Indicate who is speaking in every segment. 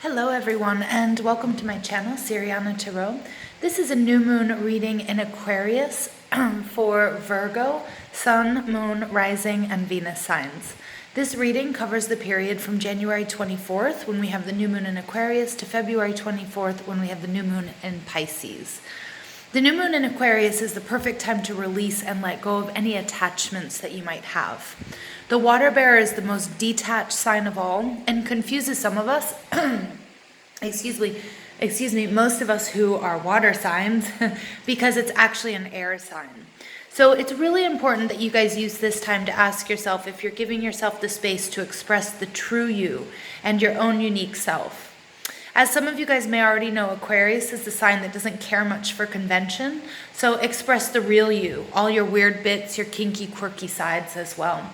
Speaker 1: Hello everyone and welcome to my channel, Siriana Tarot. This is a new moon reading in Aquarius for Virgo, Sun, Moon, Rising, and Venus signs. This reading covers the period from January 24th, when we have the new moon in Aquarius, to February 24th, when we have the new moon in Pisces. The new moon in Aquarius is the perfect time to release and let go of any attachments that you might have. The water bearer is the most detached sign of all and confuses some of us, excuse me, most of us who are water signs because it's actually an air sign. So it's really important that you guys use this time to ask yourself if you're giving yourself the space to express the true you and your own unique self. As some of you guys may already know, Aquarius is the sign that doesn't care much for convention, so express the real you, all your weird bits, your kinky, quirky sides as well.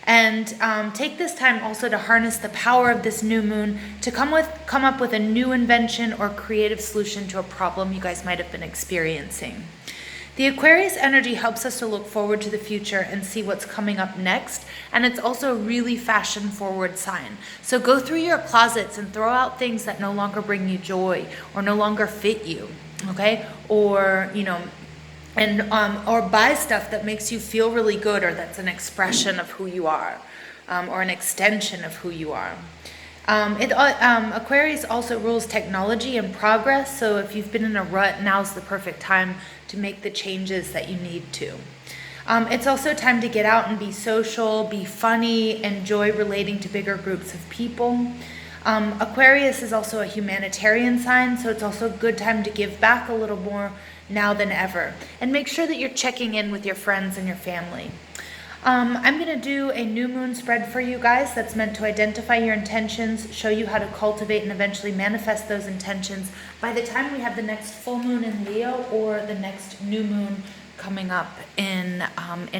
Speaker 1: And take this time also to harness the power of this new moon to come up with a new invention or creative solution to a problem you guys might have been experiencing. The Aquarius energy helps us to look forward to the future and see what's coming up next, and it's also a really fashion-forward sign. So go through your closets and throw out things that no longer bring you joy or no longer fit you, okay? Or, or buy stuff that makes you feel really good or that's an expression of who you are, or an extension of who you are. Aquarius also rules technology and progress, so if you've been in a rut, now's the perfect time to make the changes that you need to. It's also time to get out and be social, be funny, enjoy relating to bigger groups of people. Aquarius is also a humanitarian sign, so it's also a good time to give back a little more now than ever. And make sure that you're checking in with your friends and your family. I'm going to do a new moon spread for you guys that's meant to identify your intentions, show you how to cultivate and eventually manifest those intentions by the time we have the next full moon in Leo or the next new moon coming up in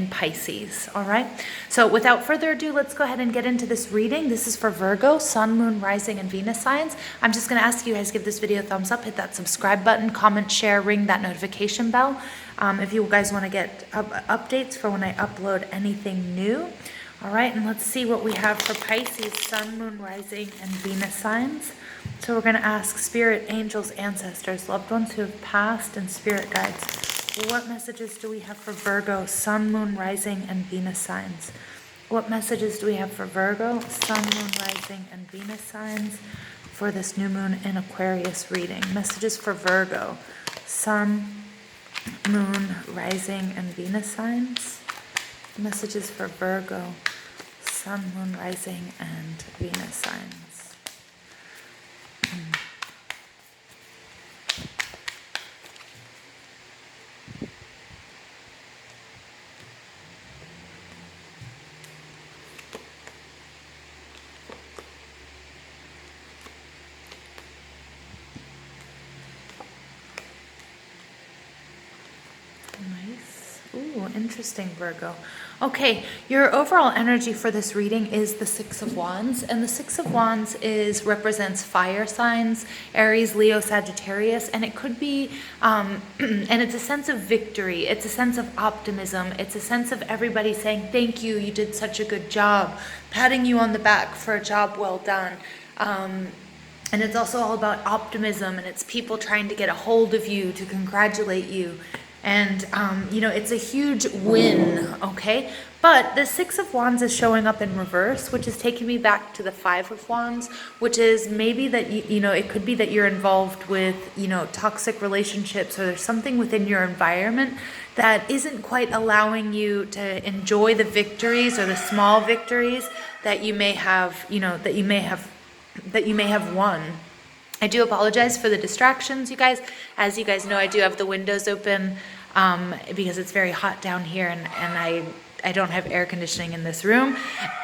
Speaker 1: Pisces. All right. So without further ado, let's go ahead and get into this reading. This is for Virgo, Sun, Moon, Rising, and Venus signs. I'm just going to ask you guys to give this video a thumbs up, hit that subscribe button, comment, share, ring that notification bell. If you guys want to get updates for when I upload anything new. All right, and let's see what we have for Pisces, Sun, Moon, Rising, and Venus signs. So we're going to ask spirit, angels, ancestors, loved ones who have passed, and spirit guides. What messages do we have for Virgo, Sun, Moon, Rising, and Venus signs? What messages do we have for Virgo, Sun, Moon, Rising, and Venus signs for this new moon in Aquarius reading? Messages for Virgo, Sun, Moon, Rising, and Venus signs. Messages for Virgo, Sun, Moon, Rising, and Venus signs. Nice. Ooh, interesting, Virgo. Okay, your overall energy for this reading is the Six of Wands, and the Six of Wands represents fire signs, Aries, Leo, Sagittarius, and it could be, and it's a sense of victory, it's a sense of optimism, it's a sense of everybody saying, thank you, you did such a good job, patting you on the back for a job well done. And it's also all about optimism, and it's people trying to get a hold of you, to congratulate you. And, it's a huge win, okay? But the Six of Wands is showing up in reverse, which is taking me back to the Five of Wands, which is maybe that, it could be that you're involved with, toxic relationships, or there's something within your environment that isn't quite allowing you to enjoy the victories or the small victories that you may have, that you may have won. I do apologize for the distractions, you guys. As you guys know, I do have the windows open because it's very hot down here, and I don't have air conditioning in this room.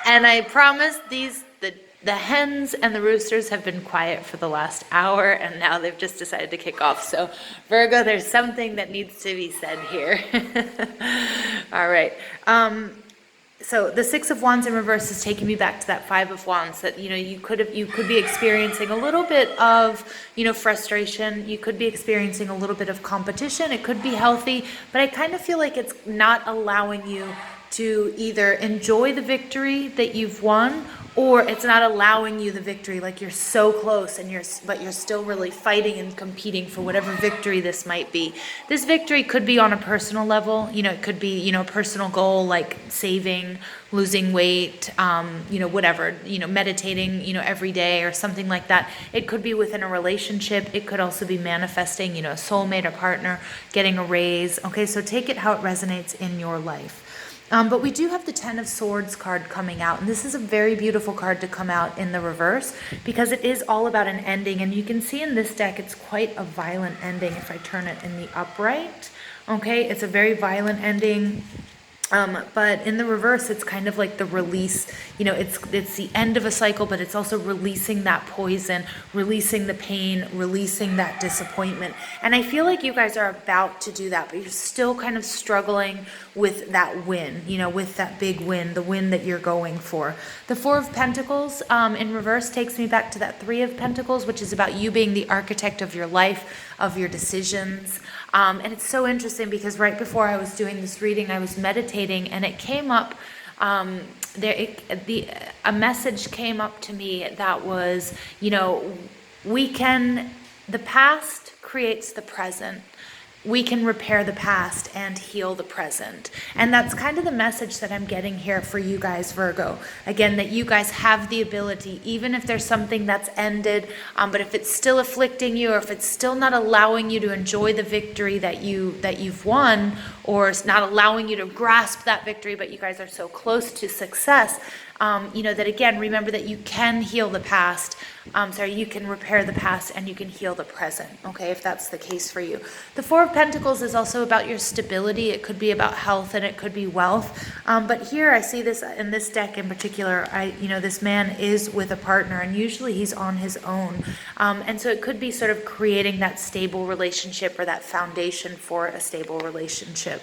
Speaker 1: And I promise the hens and the roosters have been quiet for the last hour, and now they've just decided to kick off. So Virgo, there's something that needs to be said here. All right. So the Six of Wands in reverse is taking me back to that Five of Wands, that you could be experiencing a little bit of frustration. You could be experiencing a little bit of competition. It could be healthy, but I kind of feel like it's not allowing you to either enjoy the victory that you've won, or it's not allowing you the victory. Like you're so close and but you're still really fighting and competing for whatever victory this might be. This victory could be on a personal level. It could be, a personal goal like saving, losing weight, whatever, meditating, every day or something like that. It could be within a relationship. It could also be manifesting, a soulmate, a partner, getting a raise. Okay, so take it how it resonates in your life. But we do have the Ten of Swords card coming out, and this is a very beautiful card to come out in the reverse because it is all about an ending, and you can see in this deck it's quite a violent ending if I turn it in the upright. Okay, it's a very violent ending. But in the reverse, it's kind of like the release, it's the end of a cycle, but it's also releasing that poison, releasing the pain, releasing that disappointment. And I feel like you guys are about to do that, but you're still kind of struggling with that win, with that big win, the win that you're going for. The Four of Pentacles in reverse takes me back to that Three of Pentacles, which is about you being the architect of your life, of your decisions. And it's so interesting because right before I was doing this reading, I was meditating and it came up, a message came up to me that was, the past creates the present. We can repair the past and heal the present. And that's kind of the message that I'm getting here for you guys, Virgo. Again, that you guys have the ability, even if there's something that's ended, but if it's still afflicting you, or if it's still not allowing you to enjoy the victory that you've won, or it's not allowing you to grasp that victory, but you guys are so close to success, that again, remember that you can heal the past. You can repair the past and you can heal the present, okay, if that's the case for you. The Four of Pentacles is also about your stability. It could be about health and it could be wealth. But here I see this in this deck in particular, this man is with a partner and usually he's on his own. And so it could be sort of creating that stable relationship or that foundation for a stable relationship.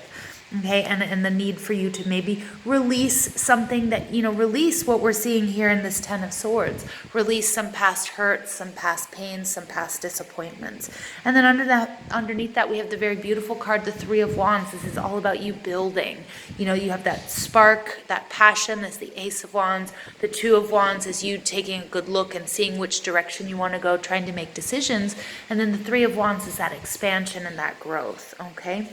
Speaker 1: Okay, and the need for you to maybe release something that, release what we're seeing here in this Ten of Swords. Release some past hurts, some past pains, some past disappointments. And then underneath that, we have the very beautiful card, the Three of Wands. This is all about you building. You have that spark, that passion. That's the Ace of Wands. The Two of Wands is you taking a good look and seeing which direction you want to go, trying to make decisions. And then the Three of Wands is that expansion and that growth, okay?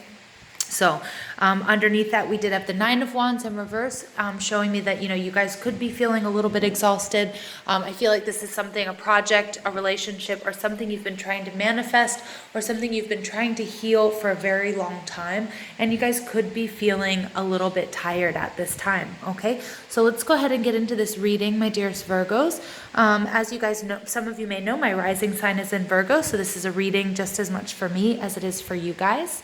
Speaker 1: So underneath that, we did have the Nine of Wands in reverse, showing me that, you guys could be feeling a little bit exhausted. I feel like this is something, a project, a relationship, or something you've been trying to manifest, or something you've been trying to heal for a very long time. And you guys could be feeling a little bit tired at this time, okay? So let's go ahead and get into this reading, my dearest Virgos. As you guys know, some of you may know, my rising sign is in Virgo, so this is a reading just as much for me as it is for you guys.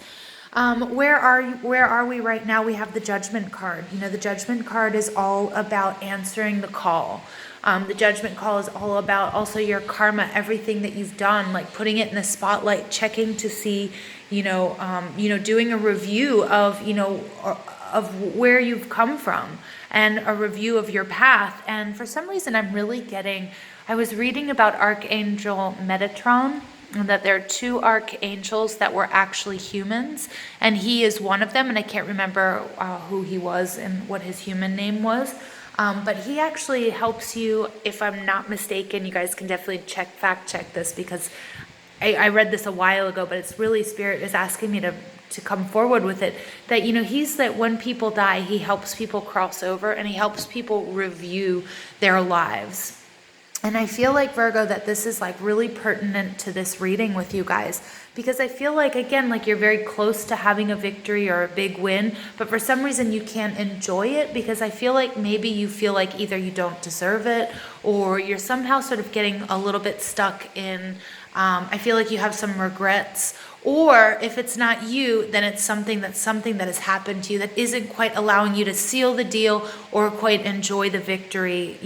Speaker 1: Where are we right now? We have the Judgment card. The Judgment card is all about answering the call. The Judgment call is all about also your karma, everything that you've done, like putting it in the spotlight, checking to see, doing a review of, of where you've come from and a review of your path. And for some reason, I was reading about Archangel Metatron, and that there are two archangels that were actually humans, and he is one of them, and I can't remember who he was and what his human name was, but he actually helps you, if I'm not mistaken. You guys can definitely fact check this, because I read this a while ago, but it's really Spirit is asking me to come forward with it, that he's that when people die, he helps people cross over and he helps people review their lives. And I feel like, Virgo, that this is like really pertinent to this reading with you guys, because I feel like, again, like you're very close to having a victory or a big win, but for some reason you can't enjoy it, because I feel like maybe you feel like either you don't deserve it, or you're somehow sort of getting a little bit stuck in, I feel like you have some regrets, or if it's not you, then it's something that has happened to you that isn't quite allowing you to seal the deal or quite enjoy the victory,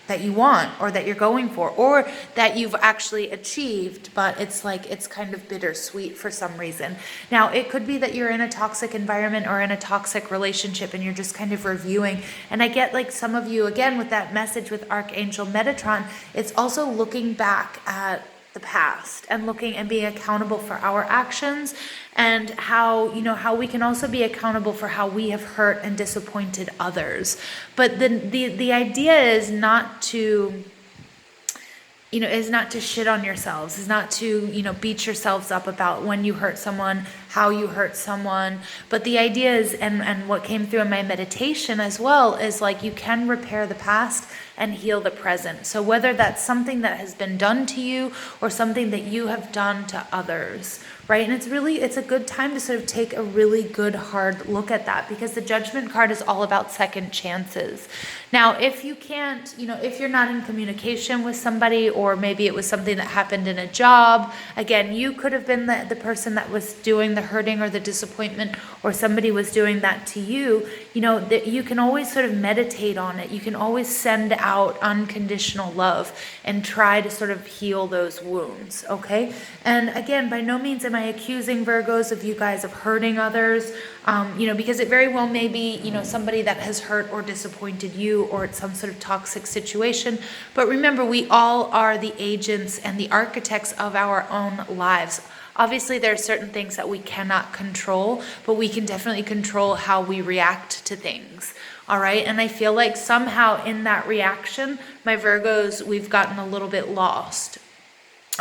Speaker 1: that you want, or that you're going for, or that you've actually achieved, but it's kind of bittersweet for some reason. Now, it could be that you're in a toxic environment or in a toxic relationship and you're just kind of reviewing. And I get like some of you, again, with that message with Archangel Metatron, it's also looking back at the past and looking and being accountable for our actions, and how, how we can also be accountable for how we have hurt and disappointed others. But the idea is not to, is not to shit on yourselves, is not to, beat yourselves up about when you hurt someone, how you hurt someone. But the idea is, and what came through in my meditation as well, is like you can repair the past and heal the present. So whether that's something that has been done to you or something that you have done to others, right? And it's a good time to sort of take a really good hard look at that, because the Judgment card is all about second chances. Now, if you can't, if you're not in communication with somebody, or maybe it was something that happened in a job, again, you could have been the person that was doing the hurting or the disappointment, or somebody was doing that to you, that you can always sort of meditate on it. You can always send out unconditional love and try to sort of heal those wounds, okay? And again, by no means am I accusing Virgos of you guys of hurting others, because it very well may be, somebody that has hurt or disappointed you, or it's some sort of toxic situation. But remember, we all are the agents and the architects of our own lives. Obviously, there are certain things that we cannot control, but we can definitely control how we react to things. All right. And I feel like somehow in that reaction, my Virgos, we've gotten a little bit lost.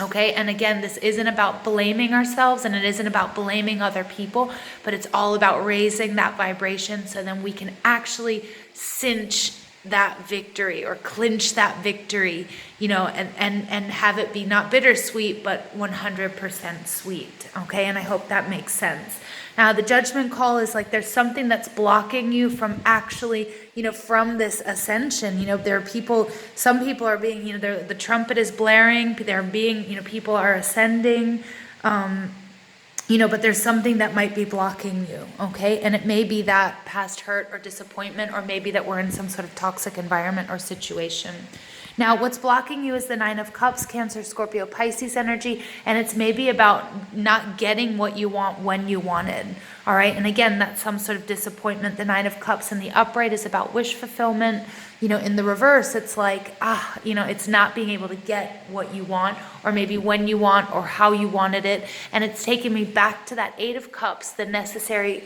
Speaker 1: Okay. And again, this isn't about blaming ourselves, and it isn't about blaming other people, but it's all about raising that vibration so then we can actually cinch that victory, or clinch that victory, and have it be not bittersweet, but 100% sweet. Okay. And I hope that makes sense. Now, the Judgment call is like there's something that's blocking you from actually, from this ascension. There are people, some people are being, the trumpet is blaring, they're being, people are ascending, but there's something that might be blocking you, okay? And it may be that past hurt or disappointment, or maybe that we're in some sort of toxic environment or situation. Now, what's blocking you is the Nine of Cups, Cancer, Scorpio, Pisces energy, and it's maybe about not getting what you want when you wanted, all right? And again, that's some sort of disappointment. The Nine of Cups in the upright is about wish fulfillment. In the reverse, it's like, it's not being able to get what you want, or maybe when you want, or how you wanted it. And it's taking me back to that Eight of Cups, the necessary,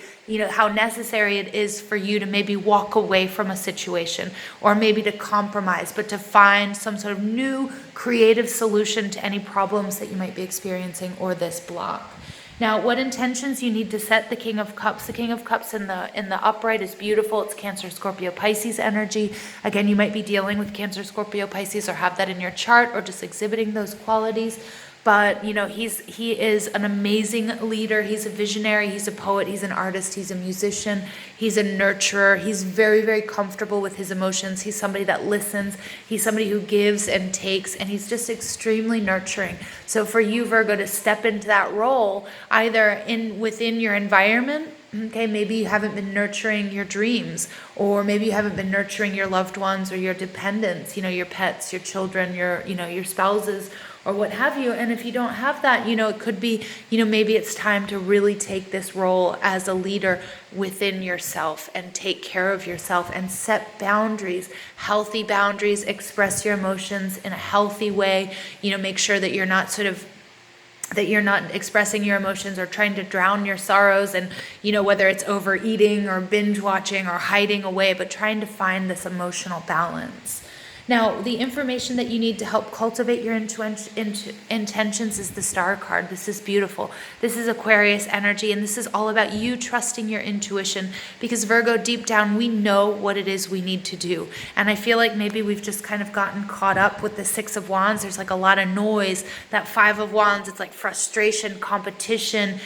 Speaker 1: how necessary it is for you to maybe walk away from a situation, or maybe to compromise, but to find some sort of new creative solution to any problems that you might be experiencing, or this block. Now, what intentions you need to set? The King of Cups. The King of Cups in the upright is beautiful. It's Cancer, Scorpio, Pisces energy. Again, you might be dealing with Cancer, Scorpio, Pisces, or have that in your chart, or just exhibiting those qualities. But, he is an amazing leader. He's a visionary. He's a poet. He's an artist. He's a musician. He's a nurturer. He's very, very comfortable with his emotions. He's somebody that listens. He's somebody who gives and takes, and he's just extremely nurturing. So for you, Virgo, to step into that role, either within your environment, okay, maybe you haven't been nurturing your dreams, or maybe you haven't been nurturing your loved ones or your dependents, your pets, your children, your spouses, or what have you. And if you don't have that, it could be, maybe it's time to really take this role as a leader within yourself, and take care of yourself, and set boundaries, healthy boundaries, express your emotions in a healthy way, make sure that you're not expressing your emotions or trying to drown your sorrows, and whether it's overeating or binge watching or hiding away, but trying to find this emotional balance. Now, the information that you need to help cultivate your intentions is the Star card. This is beautiful. This is Aquarius energy, and this is all about you trusting your intuition, because Virgo, deep down, we know what it is we need to do. And I feel like maybe we've just kind of gotten caught up with the Six of Wands. There's like a lot of noise. That Five of Wands, it's like frustration, competition.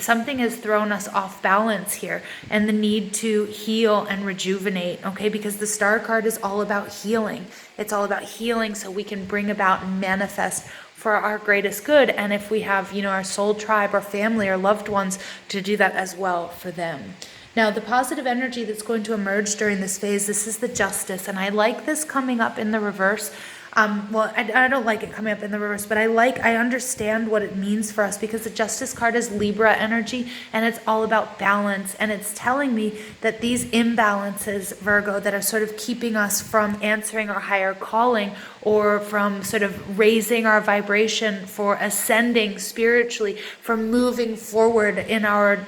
Speaker 1: Something has thrown us off balance here, and the need to heal and rejuvenate, okay? Because the Star card is all about healing. It's all about healing so we can bring about and manifest for our greatest good. And if we have, our soul tribe or family or loved ones, to do that as well for them. Now, the positive energy that's going to emerge during this phase, this is the Justice. And I like this coming up in the reverse. Well, I don't like it coming up in the reverse, but I understand what it means for us, because the Justice card is Libra energy, and it's all about balance. And it's telling me that these imbalances, Virgo, that are sort of keeping us from answering our higher calling, or from sort of raising our vibration, for ascending spiritually, from moving forward in our,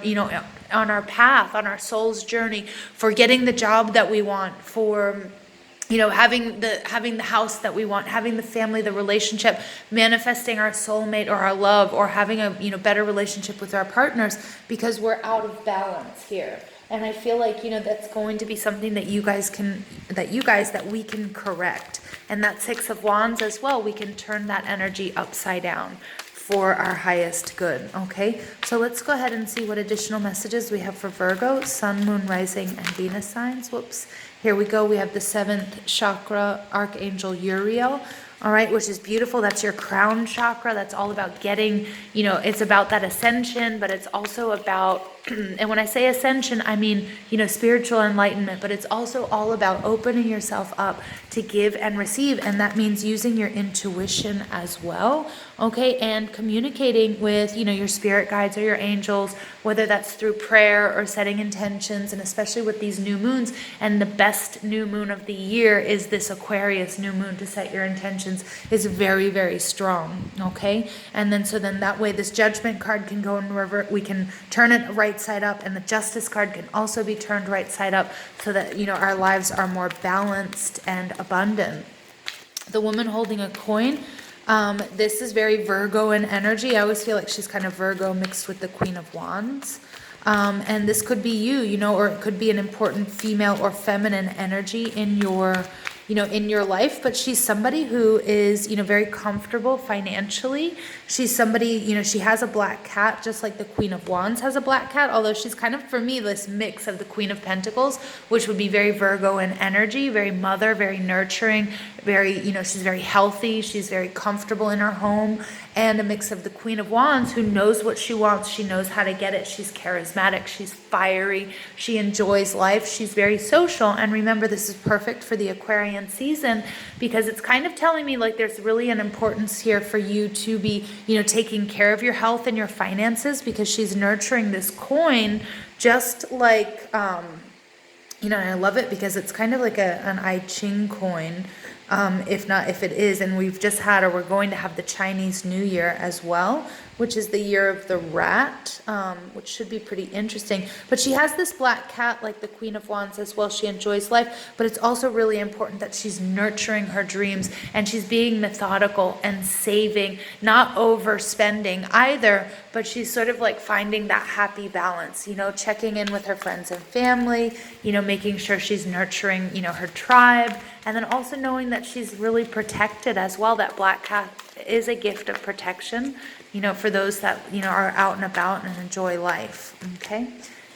Speaker 1: on our path, on our soul's journey, for getting the job that we want, for having the house that we want, having the family, the relationship, manifesting our soulmate or our love, or having a better relationship with our partners, because we're out of balance here. And I feel like that's going to be something that we can correct. And that Six of Wands as well, we can turn that energy upside down for our highest good. Okay, so let's go ahead and see what additional messages we have for Virgo, Sun, Moon, Rising, and Venus signs. Whoops. Here we go. We have the 7th chakra, Archangel Uriel. All right, which is beautiful. That's your crown chakra. That's all about getting, it's about that ascension, but it's also about, and when I say ascension, I mean, spiritual enlightenment, but it's also all about opening yourself up to give and receive. And that means using your intuition as well. Okay, and communicating with, your spirit guides or your angels, whether that's through prayer or setting intentions, and especially with these new moons. And the best new moon of the year is this Aquarius new moon to set your intentions, is very, very strong. Okay, and then that way this Judgment card can go in revert. We can turn it right side up, and the Justice card can also be turned right side up, so that our lives are more balanced and abundant. The woman holding a coin. This is very Virgo in energy. I always feel like she's kind of Virgo mixed with the Queen of Wands. And this could be you, or it could be an important female or feminine energy in your, in your life. But she's somebody who is, very comfortable financially. She's somebody, she has a black cat, just like the Queen of Wands has a black cat. Although she's kind of, for me, this mix of the Queen of Pentacles, which would be very Virgo in energy, very mother, very nurturing, very, she's very healthy. She's very comfortable in her home. And a mix of the Queen of Wands, who knows what she wants. She knows how to get it. She's charismatic. She's fiery. She enjoys life. She's very social. And remember, this is perfect for the Aquarian season, because it's kind of telling me like there's really an importance here for you to be, taking care of your health and your finances, because she's nurturing this coin, just like, and I love it because it's kind of like an I Ching coin. If it is, and we're going to have the Chinese New Year as well, which is the year of the rat, which should be pretty interesting. But she has this black cat like the Queen of Wands as well. She enjoys life, but it's also really important that she's nurturing her dreams, and she's being methodical and saving, not overspending either, but she's sort of like finding that happy balance, checking in with her friends and family, making sure she's nurturing, her tribe, and then also knowing that she's really protected as well. That black cat is a gift of protection, for those that, are out and about and enjoy life. Okay.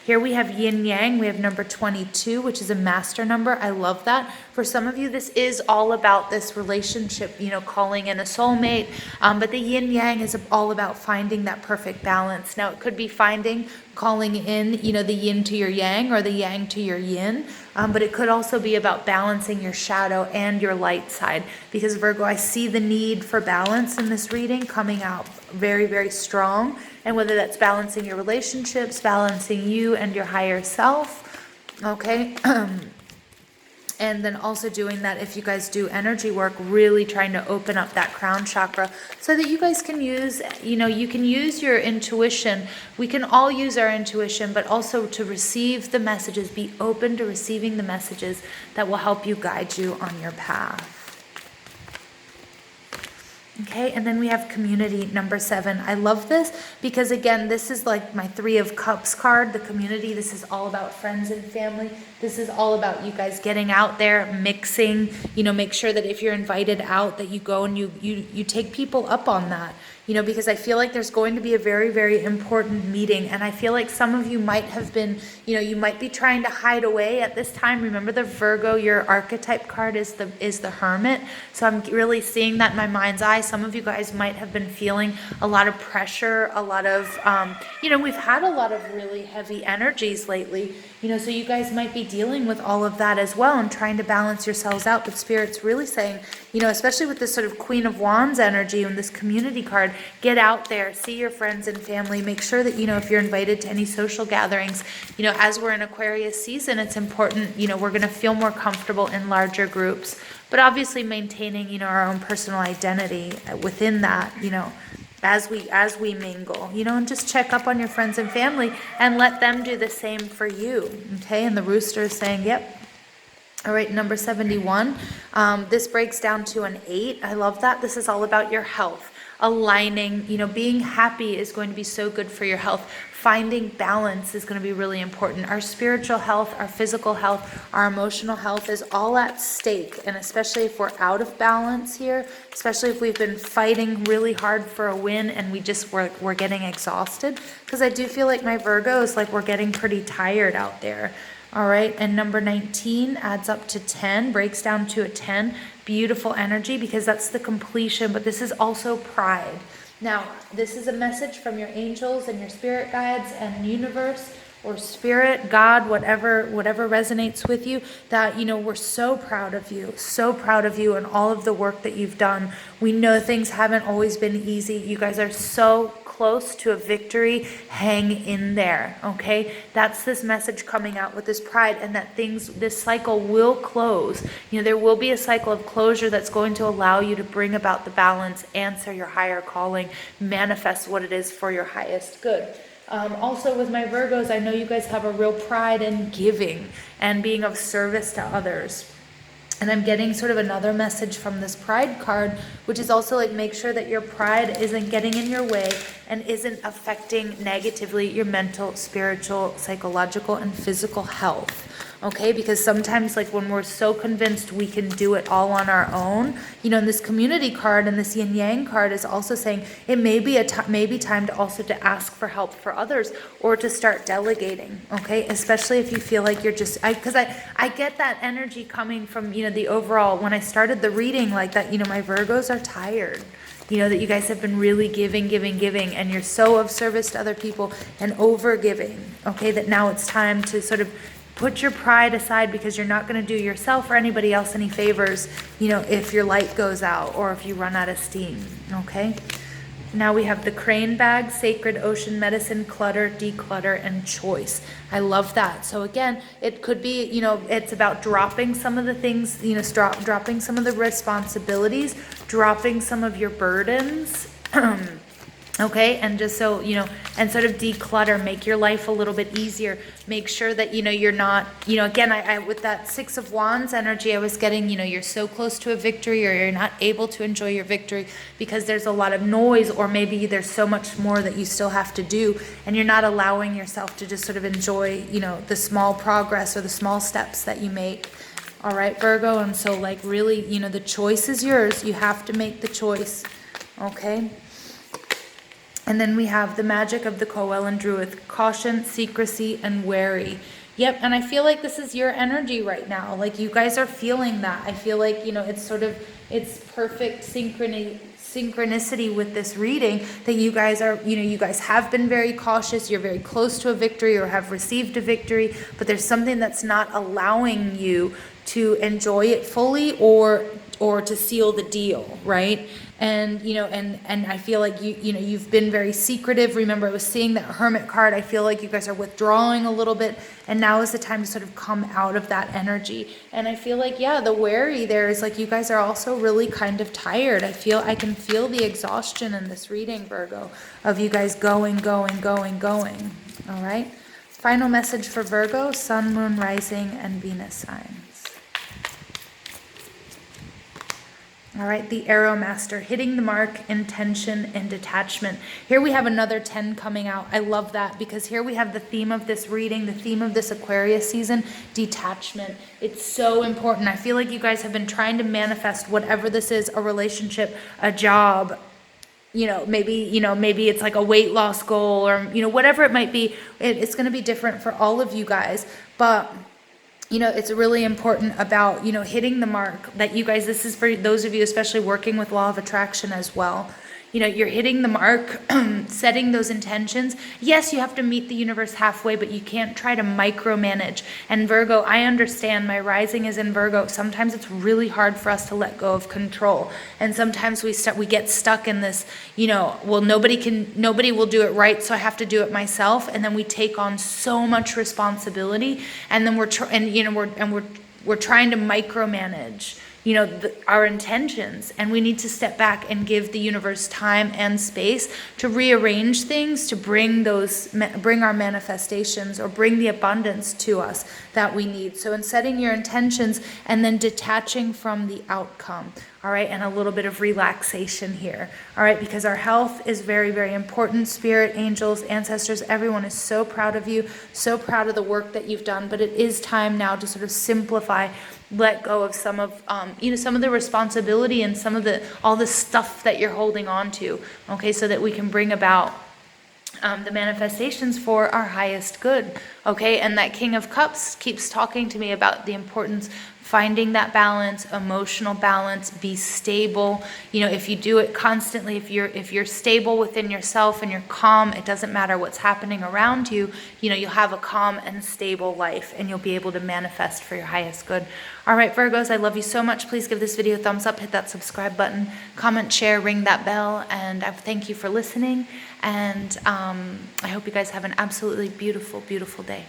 Speaker 1: Here we have yin yang. We have number 22, which is a master number. I love that. For some of you, this is all about this relationship, calling in a soulmate. But the yin yang is all about finding that perfect balance. Now, it could be calling in, the yin to your yang, or the yang to your yin. But it could also be about balancing your shadow and your light side. Because Virgo, I see the need for balance in this reading coming out very, very strong. And whether that's balancing your relationships, balancing you and your higher self. Okay. And then also doing that, if you guys do energy work, really trying to open up that crown chakra so that you guys can use, you can use your intuition. We can all use our intuition, but also to receive the messages, be open to receiving the messages that will help you, guide you on your path. Okay, and then we have community, number 7. I love this because, again, this is like my 3 of Cups card, the community. This is all about friends and family. This is all about you guys getting out there, mixing, make sure that if you're invited out that you go and you take people up on that. Because I feel like there's going to be a very, very important meeting. And I feel like some of you might have been, you might be trying to hide away at this time. Remember, the Virgo, your archetype card is the Hermit. So I'm really seeing that in my mind's eye. some of you guys might have been feeling a lot of pressure, a lot of, we've had a lot of really heavy energies lately, so you guys might be dealing with all of that as well and trying to balance yourselves out. But Spirit's really saying, especially with this sort of Queen of Wands energy and this community card, get out there, see your friends and family, make sure that, if you're invited to any social gatherings, as we're in Aquarius season, it's important, we're going to feel more comfortable in larger groups, but obviously maintaining, our own personal identity within that, as we mingle, and just check up on your friends and family and let them do the same for you. Okay. And the rooster is saying, yep. All right, number 71. This breaks down to an 8. I love that. This is all about your health. Aligning, being happy is going to be so good for your health. Finding balance is going to be really important. Our spiritual health, our physical health, our emotional health is all at stake. And especially if we're out of balance here, especially if we've been fighting really hard for a win and we're getting exhausted. Because I do feel like my Virgos, like we're getting pretty tired out there. All right, and number 19 adds up to 10, breaks down to a 10. Beautiful energy, because that's the completion, but this is also pride. Now, this is a message from your angels and your spirit guides and universe or spirit, God, whatever resonates with you, that, we're so proud of you and all of the work that you've done. We know things haven't always been easy. You guys are so close to a victory. Hang in there, okay? That's this message coming out with this pride, and that this cycle will close. There will be a cycle of closure that's going to allow you to bring about the balance, answer your higher calling, manifest what it is for your highest good. Also with my Virgos, I know you guys have a real pride in giving and being of service to others. And I'm getting sort of another message from this pride card, which is also like, make sure that your pride isn't getting in your way and isn't affecting negatively your mental, spiritual, psychological, and physical health. Okay, because sometimes like when we're so convinced we can do it all on our own, and this community card and this yin yang card is also saying it may be time to also to ask for help for others or to start delegating. Okay, especially if you feel like you're just, because I get that energy coming from, the overall, when I started the reading like that, my Virgos are tired. That you guys have been really giving, and you're so of service to other people and over giving. Okay, that now it's time to sort of put your pride aside, because you're not going to do yourself or anybody else any favors, if your light goes out or if you run out of steam. Okay. Now we have the crane bag, sacred ocean medicine, clutter, declutter, and choice. I love that. So again, it could be, it's about dropping some of the things, dropping some of the responsibilities, dropping some of your burdens. Okay, and just so, and sort of declutter, make your life a little bit easier. Make sure that, you're not, again, I with that 6 of Wands energy, I was getting, you're so close to a victory, or you're not able to enjoy your victory because there's a lot of noise, or maybe there's so much more that you still have to do, and you're not allowing yourself to just sort of enjoy, the small progress or the small steps that you make. All right, Virgo, and so like really, the choice is yours. You have to make the choice, okay? And then we have the magic of the Coelin Druid, caution, secrecy, and wary. Yep, and I feel like this is your energy right now. Like you guys are feeling that. I feel like, it's sort of, it's perfect synchronicity with this reading that you guys are, you guys have been very cautious. You're very close to a victory or have received a victory, but there's something that's not allowing you to enjoy it fully or to seal the deal, right? And, and I feel like you've been very secretive. Remember, I was seeing that Hermit card. I feel like you guys are withdrawing a little bit, and now is the time to sort of come out of that energy. And I feel like, yeah, the wary there is like you guys are also really kind of tired. I can feel the exhaustion in this reading, Virgo, of you guys going. All right. Final message for Virgo, Sun, Moon, Rising, and Venus signs. All right, the Arrow Master, hitting the mark, intention, and detachment. Here we have another 10 coming out. I love that, because here we have the theme of this reading, the theme of this Aquarius season, detachment. It's so important. I feel like you guys have been trying to manifest whatever this is, a relationship, a job, maybe it's like a weight loss goal, or, whatever it might be. It's going to be different for all of you guys, but it's really important about, hitting the mark that you guys, this is for those of you, especially working with law of attraction as well. You're hitting the mark, setting those intentions. Yes, you have to meet the universe halfway, but you can't try to micromanage. And Virgo, I understand, my rising is in Virgo. Sometimes it's really hard for us to let go of control. And sometimes we get stuck in this, well, nobody will do it right, so I have to do it myself. And then we take on so much responsibility, and then we're trying to micromanage our intentions, and we need to step back and give the universe time and space to rearrange things, to bring our manifestations, or bring the abundance to us that we need. So in setting your intentions and then detaching from the outcome, all right, and a little bit of relaxation here, all right, because our health is very, very important. Spirit, angels, ancestors, everyone is so proud of you, so proud of the work that you've done, but it is time now to sort of simplify, let go of some of the responsibility and all the stuff that you're holding on to, okay, so that we can bring about the manifestations for our highest good, okay? And that King of Cups keeps talking to me about the importance, finding that balance, emotional balance, be stable. If you do it constantly, if you're stable within yourself and you're calm, it doesn't matter what's happening around you, you'll have a calm and stable life, and you'll be able to manifest for your highest good. All right, Virgos, I love you so much. Please give this video a thumbs up, hit that subscribe button, comment, share, ring that bell, and I thank you for listening. And I hope you guys have an absolutely beautiful, beautiful day.